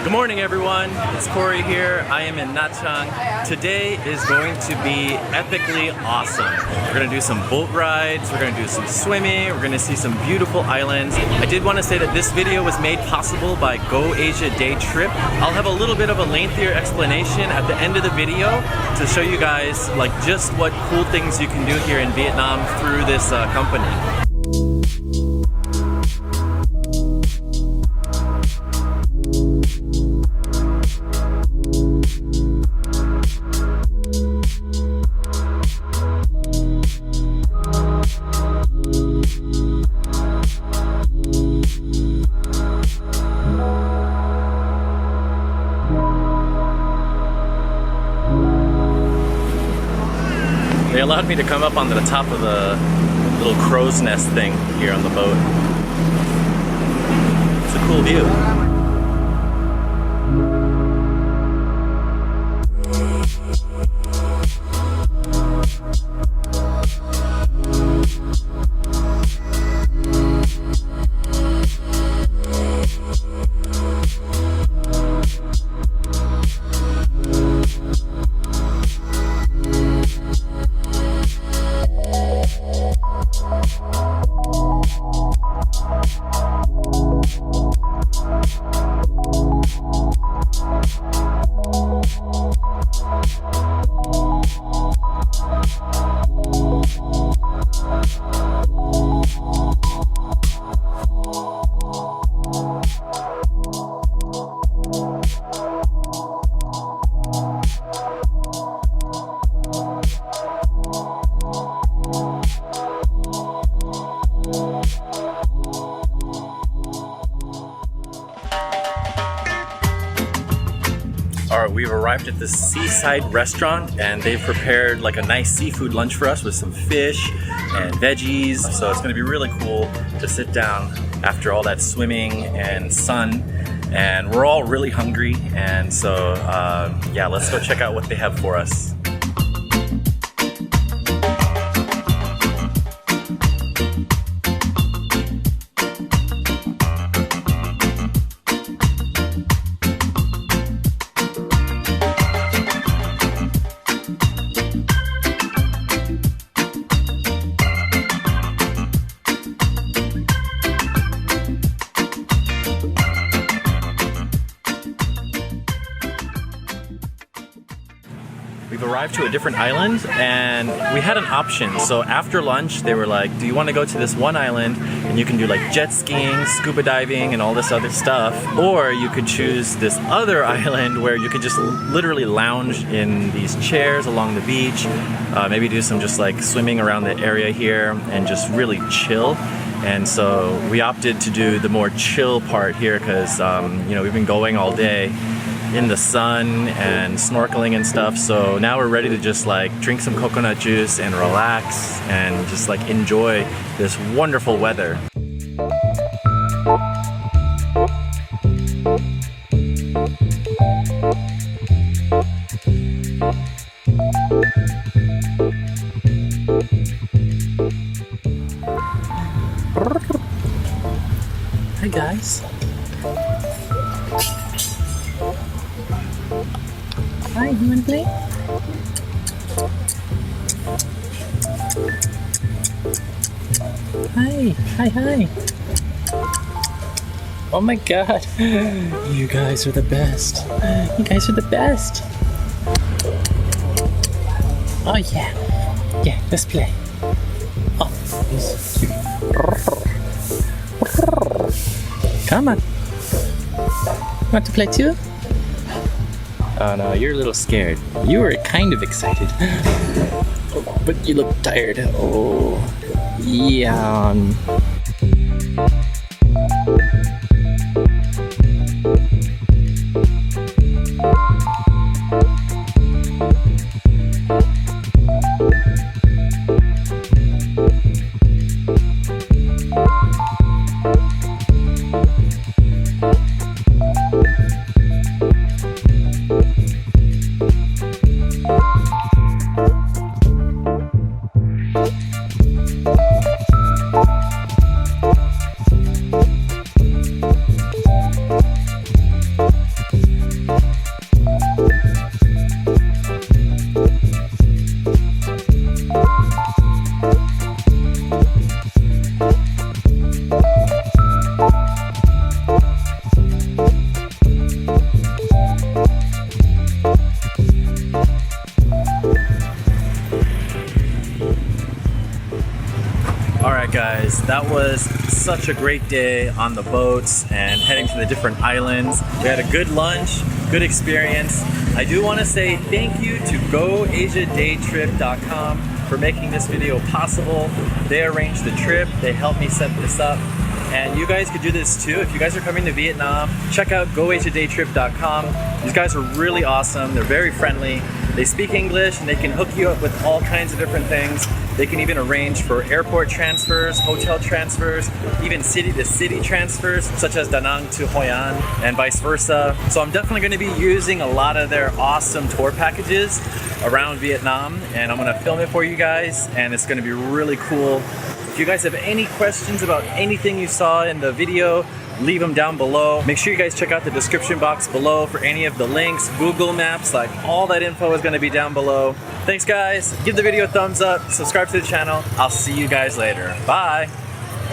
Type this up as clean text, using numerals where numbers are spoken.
Good morning everyone, it's Cory here. I am in Nha Trang. Today is going to be epically awesome. We're going to do some boat rides, we're going to do some swimming, we're going to see some beautiful islands. I did want to say that this video was made possible by Go Asia Day Trip. I'll have a little bit of a lengthier explanation at the end of the video to show you guys like just what cool things you can do here in Vietnam through this company. They allowed me to come up onto the top of the little crow's nest thing here on the boat. It's a cool view. Alright, we've arrived at this seaside restaurant and they've prepared like a nice seafood lunch for us with some fish and veggies. So it's going to be really cool to sit down after all that swimming and sun. And we're all really hungry, and so yeah, let's go check out what they have for us. We've arrived to a different island and we had an option. So after lunch, they were like, do you want to go to this one island and you can do like jet skiing, scuba diving and all this other stuff, or you could choose this other island where you could just literally lounge in these chairs along the beach, maybe do some just like swimming around the area here and just really chill. And so we opted to do the more chill part here because you know, we've been going all day in the sun and snorkeling and stuff, so now we're ready to just like drink some coconut juice and relax and just like enjoy this wonderful weather. Hi guys. Hi, you wanna play? Hi. Oh my god. You guys are the best. You guys are the best. Oh yeah. Yeah, let's play. Oh, this is cute. Come on. Want to play too? Oh no, you're a little scared. You were kind of excited. Oh, but you look tired. Oh, yeah. That was such a great day on the boats and heading to the different islands. We had a good lunch, good experience. I do want to say thank you to GoAsiaDayTrip.com for making this video possible. They arranged the trip, they helped me set this up. And you guys could do this too. If you guys are coming to Vietnam, check out GoAsiaDayTrip.com. These guys are really awesome. They're very friendly. They speak English and they can hook you up with all kinds of different things. They can even arrange for airport transfers, hotel transfers, even city-to-city transfers, such as Da Nang to Hoi An and vice versa. So I'm definitely going to be using a lot of their awesome tour packages around Vietnam, and I'm going to film it for you guys, and it's going to be really cool. If you guys have any questions about anything you saw in the video, leave them down below. Make sure you guys check out the description box below for any of the links, Google Maps, like all that info is going to be down below. Thanks guys, give the video a thumbs up, subscribe to the channel. I'll see you guys later. Bye.